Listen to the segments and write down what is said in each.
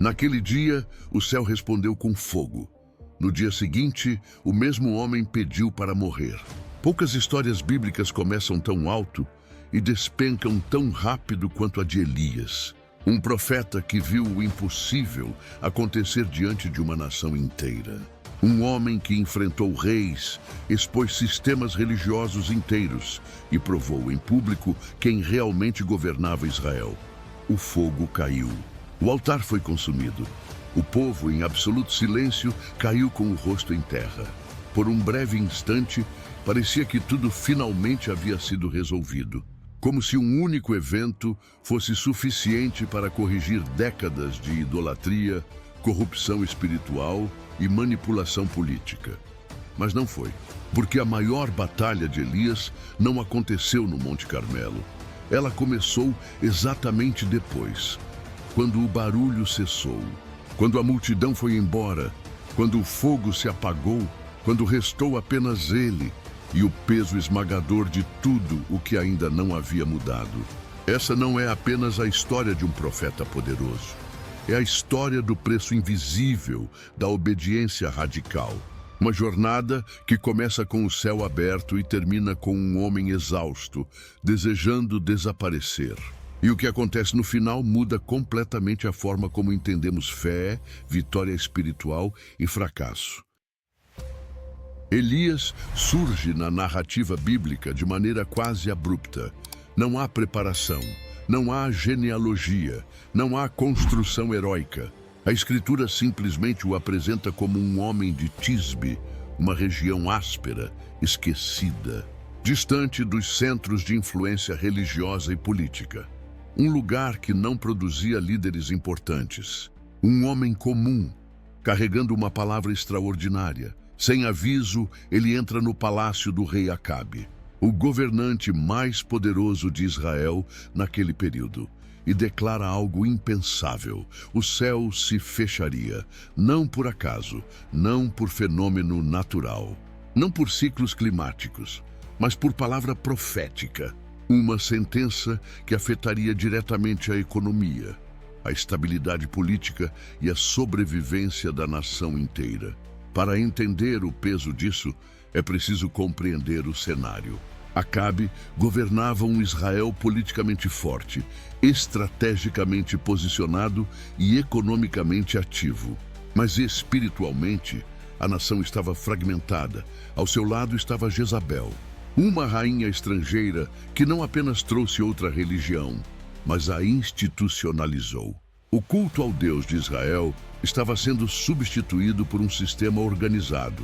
Naquele dia, o céu respondeu com fogo. No dia seguinte, o mesmo homem pediu para morrer. Poucas histórias bíblicas começam tão alto e despencam tão rápido quanto a de Elias, um profeta que viu o impossível acontecer diante de uma nação inteira. Um homem que enfrentou reis, expôs sistemas religiosos inteiros e provou em público quem realmente governava Israel. O fogo caiu. O altar foi consumido. O povo, em absoluto silêncio, caiu com o rosto em terra. Por um breve instante, parecia que tudo finalmente havia sido resolvido. Como se um único evento fosse suficiente para corrigir décadas de idolatria, corrupção espiritual e manipulação política. Mas não foi, porque a maior batalha de Elias não aconteceu no Monte Carmelo. Ela começou exatamente depois, quando o barulho cessou, quando a multidão foi embora, quando o fogo se apagou, quando restou apenas ele e o peso esmagador de tudo o que ainda não havia mudado. Essa não é apenas a história de um profeta poderoso. É a história do preço invisível da obediência radical. Uma jornada que começa com o céu aberto e termina com um homem exausto, desejando desaparecer. E o que acontece no final muda completamente a forma como entendemos fé, vitória espiritual e fracasso. Elias surge na narrativa bíblica de maneira quase abrupta. Não há preparação, não há genealogia, não há construção heróica. A Escritura simplesmente o apresenta como um homem de Tisbe, uma região áspera, esquecida, distante dos centros de influência religiosa e política. Um lugar que não produzia líderes importantes. Um homem comum, carregando uma palavra extraordinária. Sem aviso, ele entra no palácio do rei Acabe, o governante mais poderoso de Israel naquele período, e declara algo impensável. O céu se fecharia, não por acaso, não por fenômeno natural, não por ciclos climáticos, mas por palavra profética. Uma sentença que afetaria diretamente a economia, a estabilidade política e a sobrevivência da nação inteira. Para entender o peso disso, é preciso compreender o cenário. Acabe governava um Israel politicamente forte, estrategicamente posicionado e economicamente ativo. Mas espiritualmente, a nação estava fragmentada. Ao seu lado estava Jezabel, uma rainha estrangeira que não apenas trouxe outra religião, mas a institucionalizou. O culto ao Deus de Israel estava sendo substituído por um sistema organizado,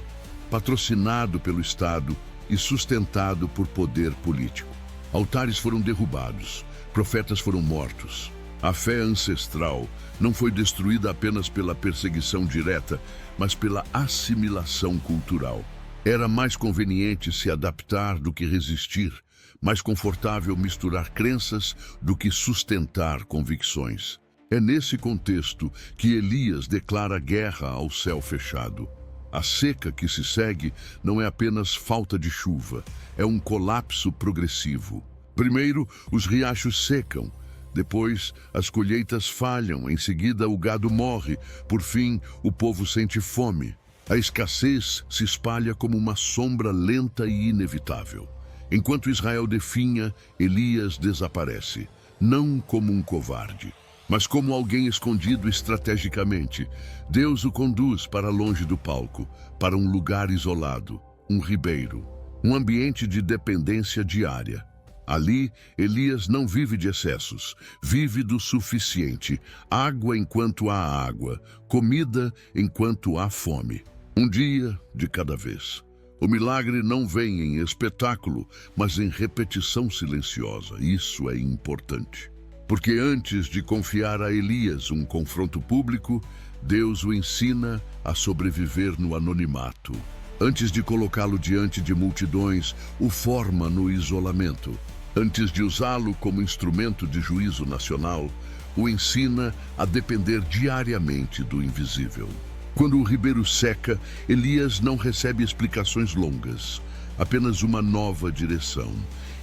patrocinado pelo Estado e sustentado por poder político. Altares foram derrubados, profetas foram mortos. A fé ancestral não foi destruída apenas pela perseguição direta, mas pela assimilação cultural. Era mais conveniente se adaptar do que resistir, mais confortável misturar crenças do que sustentar convicções. É nesse contexto que Elias declara guerra ao céu fechado. A seca que se segue não é apenas falta de chuva, é um colapso progressivo. Primeiro, os riachos secam. Depois, as colheitas falham. Em seguida, o gado morre. Por fim, o povo sente fome. A escassez se espalha como uma sombra lenta e inevitável. Enquanto Israel definha, Elias desaparece. Não como um covarde, mas como alguém escondido estrategicamente. Deus o conduz para longe do palco, para um lugar isolado, um ribeiro, um ambiente de dependência diária. Ali, Elias não vive de excessos, vive do suficiente, água enquanto há água, comida enquanto há fome. Um dia de cada vez. O milagre não vem em espetáculo, mas em repetição silenciosa. Isso é importante. Porque antes de confiar a Elias um confronto público, Deus o ensina a sobreviver no anonimato. Antes de colocá-lo diante de multidões, o forma no isolamento. Antes de usá-lo como instrumento de juízo nacional, o ensina a depender diariamente do invisível. Quando o ribeiro seca, Elias não recebe explicações longas, apenas uma nova direção.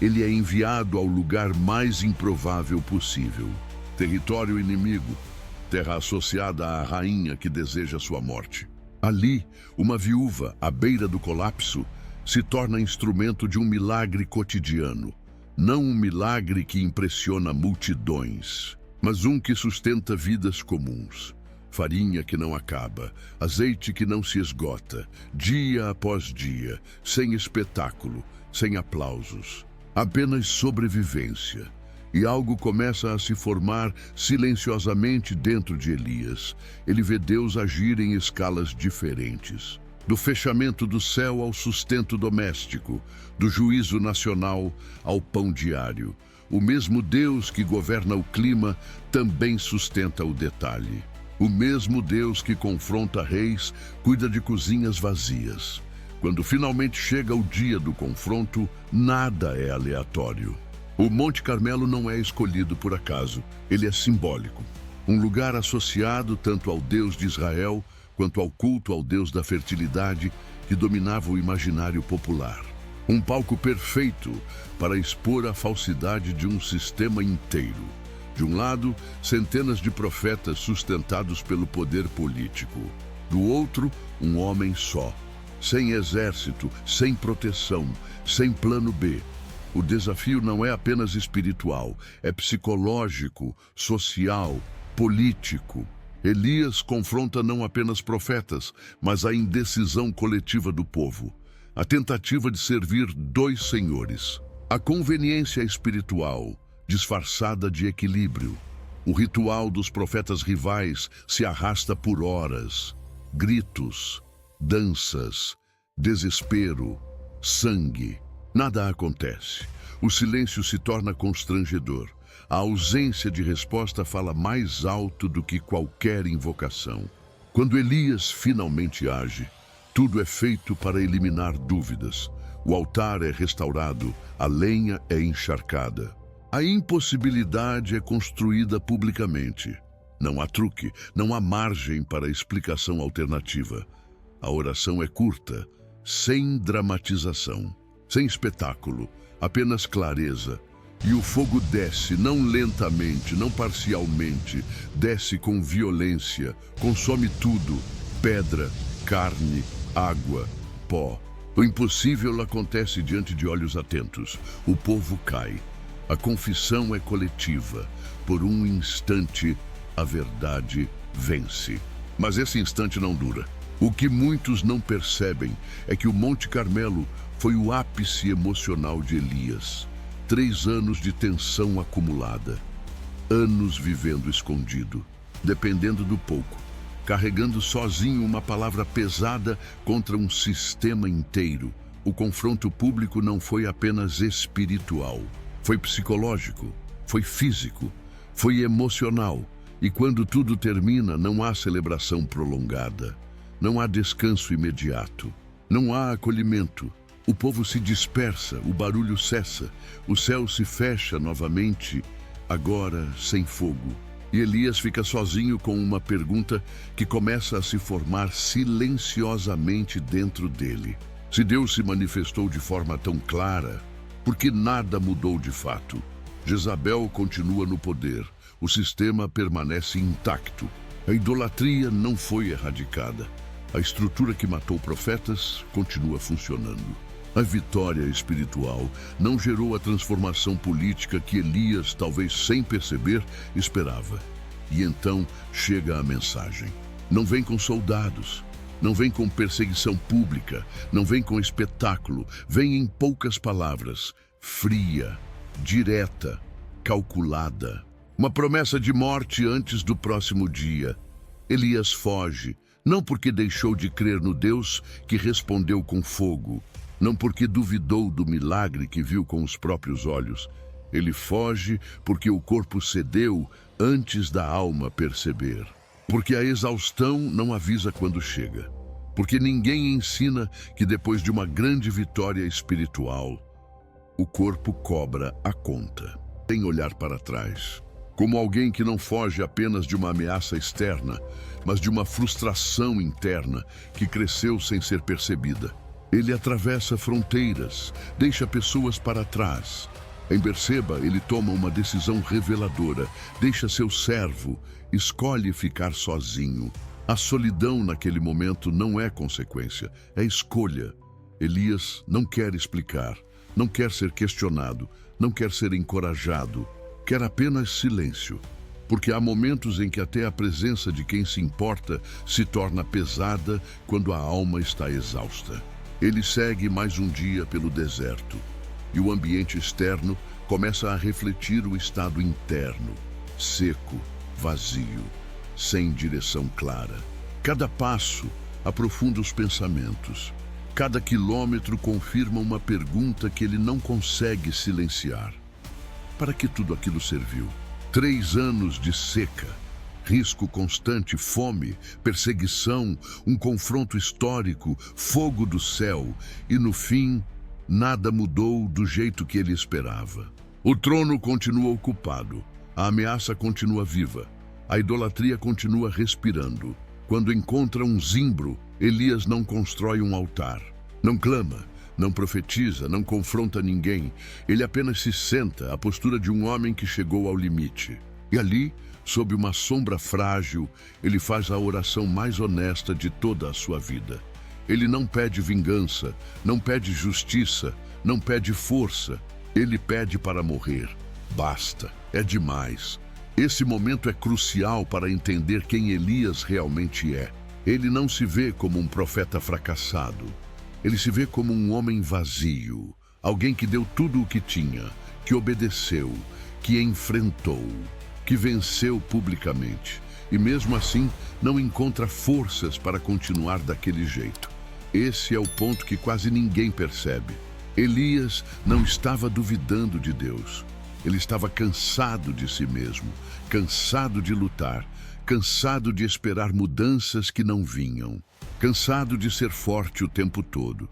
Ele é enviado ao lugar mais improvável possível. Território inimigo, terra associada à rainha que deseja sua morte. Ali, uma viúva, à beira do colapso, se torna instrumento de um milagre cotidiano. Não um milagre que impressiona multidões, mas um que sustenta vidas comuns. Farinha que não acaba, azeite que não se esgota, dia após dia, sem espetáculo, sem aplausos. Apenas sobrevivência. E algo começa a se formar silenciosamente dentro de Elias. Ele vê Deus agir em escalas diferentes. Do fechamento do céu ao sustento doméstico, do juízo nacional ao pão diário. O mesmo Deus que governa o clima também sustenta o detalhe. O mesmo Deus que confronta reis cuida de cozinhas vazias. Quando finalmente chega o dia do confronto, nada é aleatório. O Monte Carmelo não é escolhido por acaso, ele é simbólico. Um lugar associado tanto ao Deus de Israel quanto ao culto ao Deus da fertilidade que dominava o imaginário popular. Um palco perfeito para expor a falsidade de um sistema inteiro. De um lado, centenas de profetas sustentados pelo poder político. Do outro, um homem só, sem exército, sem proteção, sem plano B. O desafio não é apenas espiritual, é psicológico, social, político. Elias confronta não apenas profetas, mas a indecisão coletiva do povo. A tentativa de servir dois senhores. A conveniência espiritual, disfarçada de equilíbrio. O ritual dos profetas rivais se arrasta por horas. Gritos, danças, desespero, sangue. Nada acontece. O silêncio se torna constrangedor. A ausência de resposta fala mais alto do que qualquer invocação. Quando Elias finalmente age, tudo é feito para eliminar dúvidas. O altar é restaurado, a lenha é encharcada. A impossibilidade é construída publicamente. Não há truque, não há margem para explicação alternativa. A oração é curta, sem dramatização, sem espetáculo, apenas clareza. E o fogo desce, não lentamente, não parcialmente, desce com violência, consome tudo, pedra, carne, água, pó. O impossível acontece diante de olhos atentos. O povo cai. A confissão é coletiva. Por um instante, a verdade vence. Mas esse instante não dura. O que muitos não percebem é que o Monte Carmelo foi o ápice emocional de Elias. 3 anos de tensão acumulada. Anos vivendo escondido, dependendo do pouco, carregando sozinho uma palavra pesada contra um sistema inteiro. O confronto público não foi apenas espiritual, foi psicológico, foi físico, foi emocional. E quando tudo termina, não há celebração prolongada, não há descanso imediato, não há acolhimento. O povo se dispersa, o barulho cessa, o céu se fecha novamente, agora sem fogo. E Elias fica sozinho com uma pergunta que começa a se formar silenciosamente dentro dele. Se Deus se manifestou de forma tão clara, por que nada mudou de fato? Jezabel continua no poder, o sistema permanece intacto. A idolatria não foi erradicada. A estrutura que matou profetas continua funcionando. A vitória espiritual não gerou a transformação política que Elias, talvez sem perceber, esperava. E então chega a mensagem. Não vem com soldados, não vem com perseguição pública, não vem com espetáculo, vem em poucas palavras, fria, direta, calculada. Uma promessa de morte antes do próximo dia. Elias foge, não porque deixou de crer no Deus que respondeu com fogo, não porque duvidou do milagre que viu com os próprios olhos. Ele foge porque o corpo cedeu antes da alma perceber. Porque a exaustão não avisa quando chega. Porque ninguém ensina que depois de uma grande vitória espiritual, o corpo cobra a conta. Sem olhar para trás. Como alguém que não foge apenas de uma ameaça externa, mas de uma frustração interna que cresceu sem ser percebida. Ele atravessa fronteiras, deixa pessoas para trás, Em Berseba, ele toma uma decisão reveladora, deixa seu servo, escolhe ficar sozinho. A solidão naquele momento não é consequência, é escolha. Elias não quer explicar, não quer ser questionado, não quer ser encorajado, quer apenas silêncio. Porque há momentos em que até a presença de quem se importa se torna pesada quando a alma está exausta. Ele segue mais um dia pelo deserto, e o ambiente externo começa a refletir o estado interno, seco, vazio, sem direção clara. Cada passo aprofunda os pensamentos. Cada quilômetro confirma uma pergunta que ele não consegue silenciar. Para que tudo aquilo serviu? 3 anos de seca, risco constante, fome, perseguição, um confronto histórico, fogo do céu, e no fim, nada mudou do jeito que ele esperava. O trono continua ocupado, a ameaça continua viva, a idolatria continua respirando. Quando encontra um zimbro, Elias não constrói um altar, não clama, não profetiza, não confronta ninguém. Ele apenas se senta, a postura de um homem que chegou ao limite. E ali, sob uma sombra frágil, ele faz a oração mais honesta de toda a sua vida. Ele não pede vingança, não pede justiça, não pede força. Ele pede para morrer. Basta, é demais. Esse momento é crucial para entender quem Elias realmente é. Ele não se vê como um profeta fracassado. Ele se vê como um homem vazio, alguém que deu tudo o que tinha, que obedeceu, que enfrentou, que venceu publicamente, e mesmo assim não encontra forças para continuar daquele jeito. Esse é o ponto que quase ninguém percebe. Elias não estava duvidando de Deus. Ele estava cansado de si mesmo, cansado de lutar, cansado de esperar mudanças que não vinham. Cansado de ser forte o tempo todo,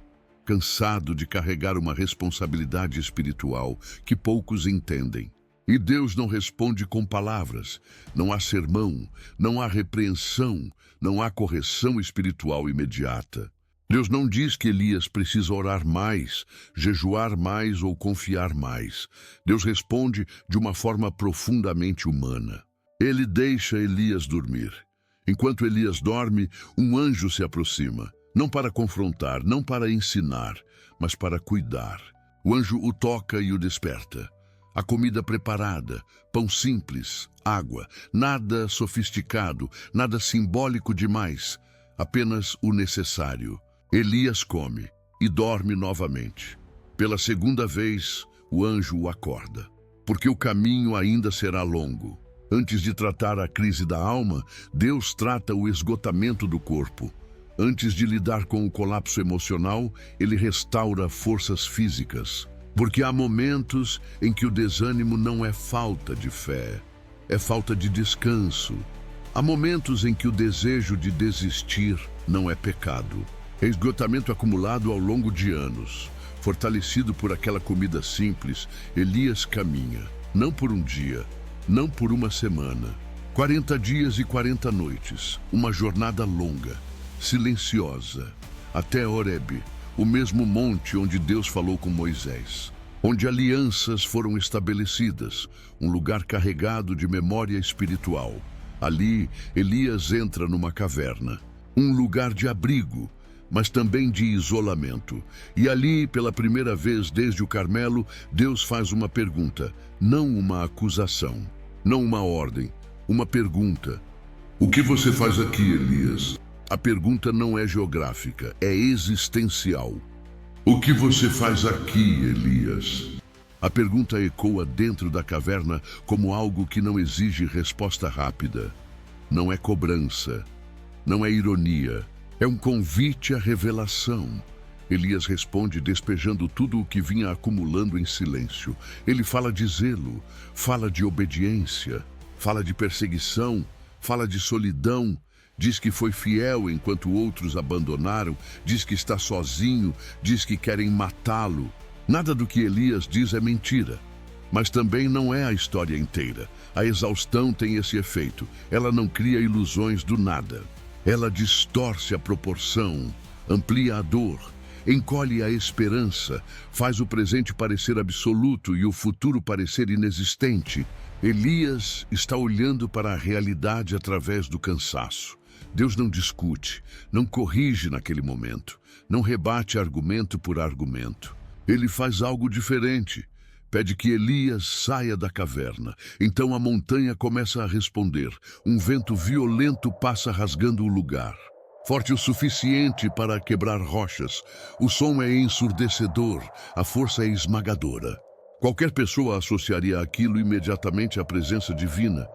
cansado de carregar uma responsabilidade espiritual que poucos entendem. E Deus não responde com palavras, não há sermão, não há repreensão, não há correção espiritual imediata. Deus não diz que Elias precisa orar mais, jejuar mais ou confiar mais. Deus responde de uma forma profundamente humana. Ele deixa Elias dormir. Enquanto Elias dorme, um anjo se aproxima, não para confrontar, não para ensinar, mas para cuidar. O anjo o toca e o desperta. A comida preparada, pão simples, água, nada sofisticado, nada simbólico demais, apenas o necessário. Elias come e dorme novamente. Pela segunda vez, o anjo o acorda, porque o caminho ainda será longo. Antes de tratar a crise da alma, Deus trata o esgotamento do corpo. Antes de lidar com o colapso emocional, Ele restaura forças físicas. Porque há momentos em que o desânimo não é falta de fé, é falta de descanso. Há momentos em que o desejo de desistir não é pecado. É esgotamento acumulado ao longo de anos. Fortalecido por aquela comida simples, Elias caminha, não por um dia, não por uma semana. 40 dias e 40 noites, uma jornada longa, silenciosa, até Horebe, o mesmo monte onde Deus falou com Moisés, onde alianças foram estabelecidas, um lugar carregado de memória espiritual. Ali, Elias entra numa caverna, um lugar de abrigo, mas também de isolamento. E ali, pela primeira vez desde o Carmelo, Deus faz uma pergunta, não uma acusação, não uma ordem, uma pergunta. O que você faz aqui, Elias? A pergunta não é geográfica, é existencial. O que você faz aqui, Elias? A pergunta ecoa dentro da caverna como algo que não exige resposta rápida. Não é cobrança, não é ironia, é um convite à revelação. Elias responde despejando tudo o que vinha acumulando em silêncio. Ele fala de zelo, fala de obediência, fala de perseguição, fala de solidão, diz que foi fiel enquanto outros abandonaram, diz que está sozinho, diz que querem matá-lo. Nada do que Elias diz é mentira, mas também não é a história inteira. A exaustão tem esse efeito. Ela não cria ilusões do nada. Ela distorce a proporção, amplia a dor, encolhe a esperança, faz o presente parecer absoluto e o futuro parecer inexistente. Elias está olhando para a realidade através do cansaço. Deus não discute, não corrige naquele momento, não rebate argumento por argumento. Ele faz algo diferente. Pede que Elias saia da caverna. Então a montanha começa a responder. Um vento violento passa rasgando o lugar. Forte o suficiente para quebrar rochas. O som é ensurdecedor, a força é esmagadora. Qualquer pessoa associaria aquilo imediatamente à presença divina.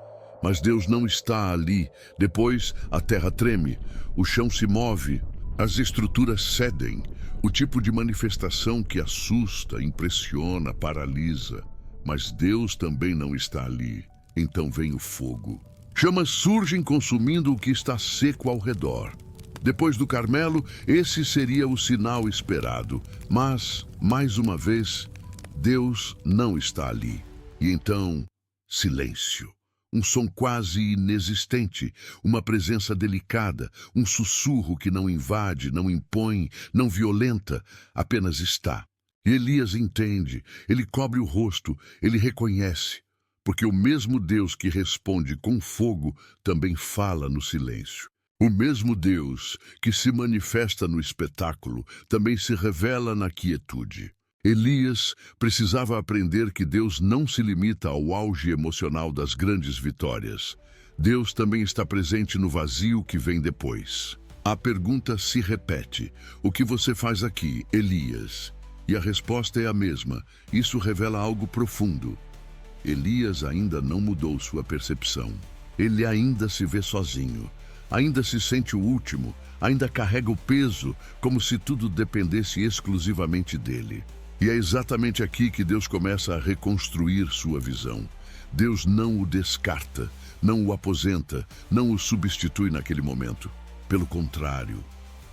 Mas Deus não está ali. Depois, a terra treme, o chão se move, as estruturas cedem. O tipo de manifestação que assusta, impressiona, paralisa. Mas Deus também não está ali. Então vem o fogo. Chamas surgem consumindo o que está seco ao redor. Depois do Carmelo, esse seria o sinal esperado. Mas, mais uma vez, Deus não está ali. E então, silêncio. Um som quase inexistente, uma presença delicada, um sussurro que não invade, não impõe, não violenta, apenas está. E Elias entende, ele cobre o rosto, ele reconhece, porque o mesmo Deus que responde com fogo também fala no silêncio. O mesmo Deus que se manifesta no espetáculo também se revela na quietude. Elias precisava aprender que Deus não se limita ao auge emocional das grandes vitórias. Deus também está presente no vazio que vem depois. A pergunta se repete: o que você faz aqui, Elias? E a resposta é a mesma. Isso revela algo profundo. Elias ainda não mudou sua percepção. Ele ainda se vê sozinho. Ainda se sente o último. Ainda carrega o peso, como se tudo dependesse exclusivamente dele. E é exatamente aqui que Deus começa a reconstruir sua visão. Deus não o descarta, não o aposenta, não o substitui naquele momento. Pelo contrário,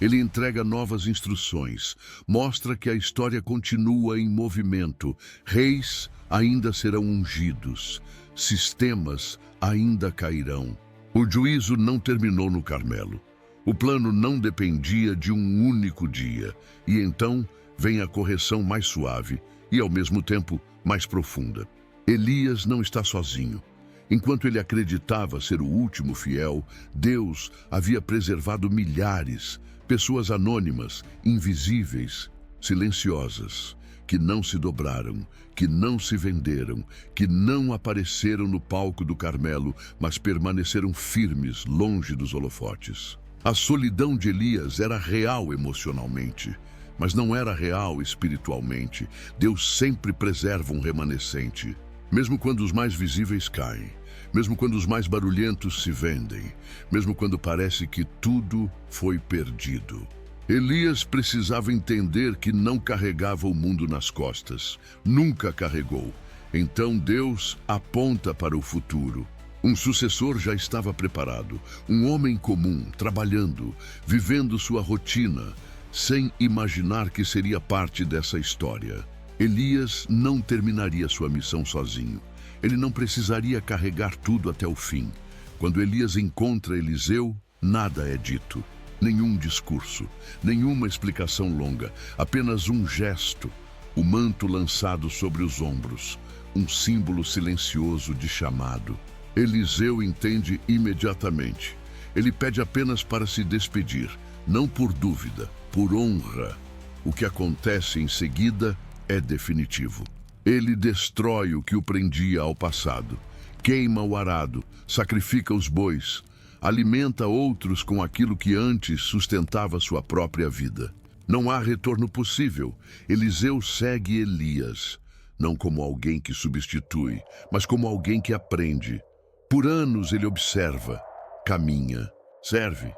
ele entrega novas instruções, mostra que a história continua em movimento. Reis ainda serão ungidos, sistemas ainda cairão. O juízo não terminou no Carmelo. O plano não dependia de um único dia. E então vem a correção mais suave e, ao mesmo tempo, mais profunda. Elias não está sozinho. Enquanto ele acreditava ser o último fiel, Deus havia preservado milhares, pessoas anônimas, invisíveis, silenciosas, que não se dobraram, que não se venderam, que não apareceram no palco do Carmelo, mas permaneceram firmes, longe dos holofotes. A solidão de Elias era real emocionalmente, mas não era real espiritualmente. Deus sempre preserva um remanescente. Mesmo quando os mais visíveis caem, mesmo quando os mais barulhentos se vendem, mesmo quando parece que tudo foi perdido. Elias precisava entender que não carregava o mundo nas costas. Nunca carregou. Então Deus aponta para o futuro. Um sucessor já estava preparado. Um homem comum, trabalhando, vivendo sua rotina, sem imaginar que seria parte dessa história. Elias não terminaria sua missão sozinho. Ele não precisaria carregar tudo até o fim. Quando Elias encontra Eliseu, nada é dito. Nenhum discurso, nenhuma explicação longa, apenas um gesto, o manto lançado sobre os ombros, um símbolo silencioso de chamado. Eliseu entende imediatamente. Ele pede apenas para se despedir, não por dúvida, por honra. O que acontece em seguida é definitivo. Ele destrói o que o prendia ao passado, queima o arado, sacrifica os bois, alimenta outros com aquilo que antes sustentava sua própria vida. Não há retorno possível. Eliseu segue Elias, não como alguém que substitui, mas como alguém que aprende. Por anos ele observa, caminha, serve,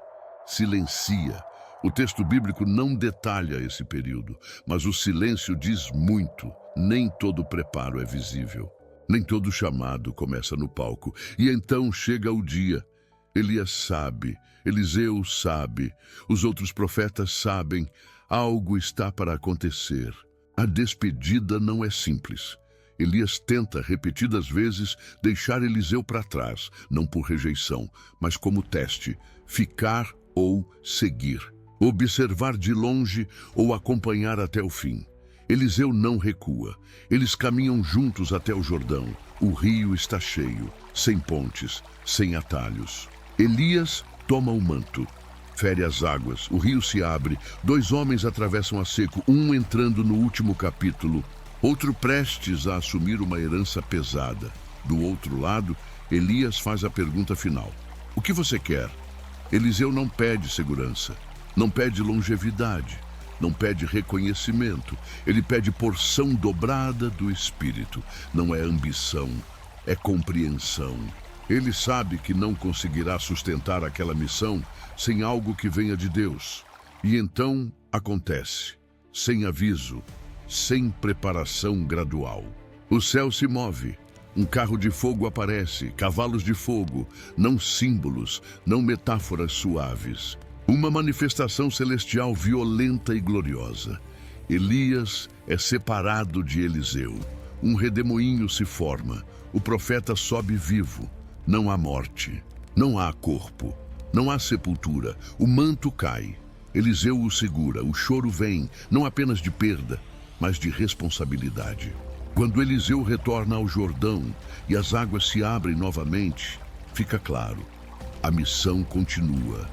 silencia. O texto bíblico não detalha esse período, mas o silêncio diz muito. Nem todo preparo é visível, nem todo chamado começa no palco. E então chega o dia. Elias sabe, Eliseu sabe, os outros profetas sabem, algo está para acontecer. A despedida não é simples. Elias tenta repetidas vezes deixar Eliseu para trás, não por rejeição, mas como teste, ficar ou seguir. observar de longe ou acompanhar até o fim. Eliseu não recua. Eles caminham juntos até o Jordão. O rio está cheio, sem pontes, sem atalhos. Elias toma o manto, fere as águas, o rio se abre, 2 homens atravessam a seco, um entrando no último capítulo, outro prestes a assumir uma herança pesada. Do outro lado, Elias faz a pergunta final: o que você quer? Eliseu não pede segurança, não pede longevidade, não pede reconhecimento. Ele pede porção dobrada do Espírito. Não é ambição, é compreensão. Ele sabe que não conseguirá sustentar aquela missão sem algo que venha de Deus. E então acontece, sem aviso, sem preparação gradual. O céu se move. Um carro de fogo aparece, cavalos de fogo, não símbolos, não metáforas suaves. Uma manifestação celestial violenta e gloriosa. Elias é separado de Eliseu. Um redemoinho se forma. O profeta sobe vivo. Não há morte, não há corpo, não há sepultura. O manto cai. Eliseu o segura. O choro vem, não apenas de perda, mas de responsabilidade. Quando Eliseu retorna ao Jordão e as águas se abrem novamente, fica claro, a missão continua.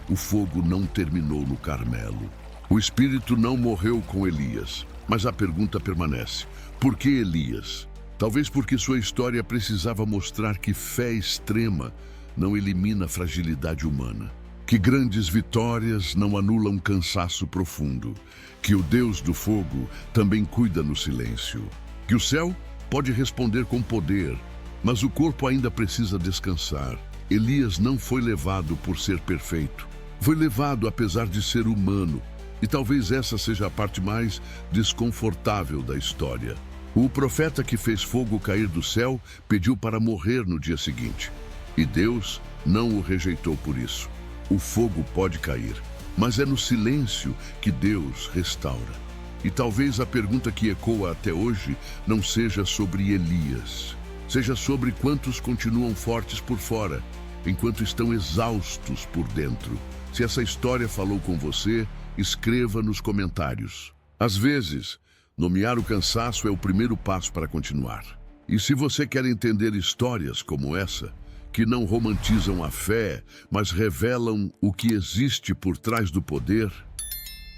O fogo não terminou no Carmelo. O Espírito não morreu com Elias, mas a pergunta permanece: por que Elias? Talvez porque sua história precisava mostrar que fé extrema não elimina fragilidade humana, que grandes vitórias não anulam cansaço profundo, que o Deus do fogo também cuida no silêncio, que o céu pode responder com poder, mas o corpo ainda precisa descansar. Elias não foi levado por ser perfeito, foi levado apesar de ser humano, e talvez essa seja a parte mais desconfortável da história. O profeta que fez fogo cair do céu pediu para morrer no dia seguinte, e Deus não o rejeitou por isso. O fogo pode cair, mas é no silêncio que Deus restaura. E talvez a pergunta que ecoa até hoje não seja sobre Elias, seja sobre quantos continuam fortes por fora, enquanto estão exaustos por dentro. Se essa história falou com você, escreva nos comentários. Às vezes, nomear o cansaço é o primeiro passo para continuar. E se você quer entender histórias como essa, que não romantizam a fé, mas revelam o que existe por trás do poder,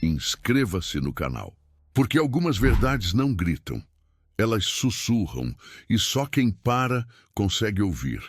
inscreva-se no canal. Porque algumas verdades não gritam, elas sussurram, e só quem para consegue ouvir.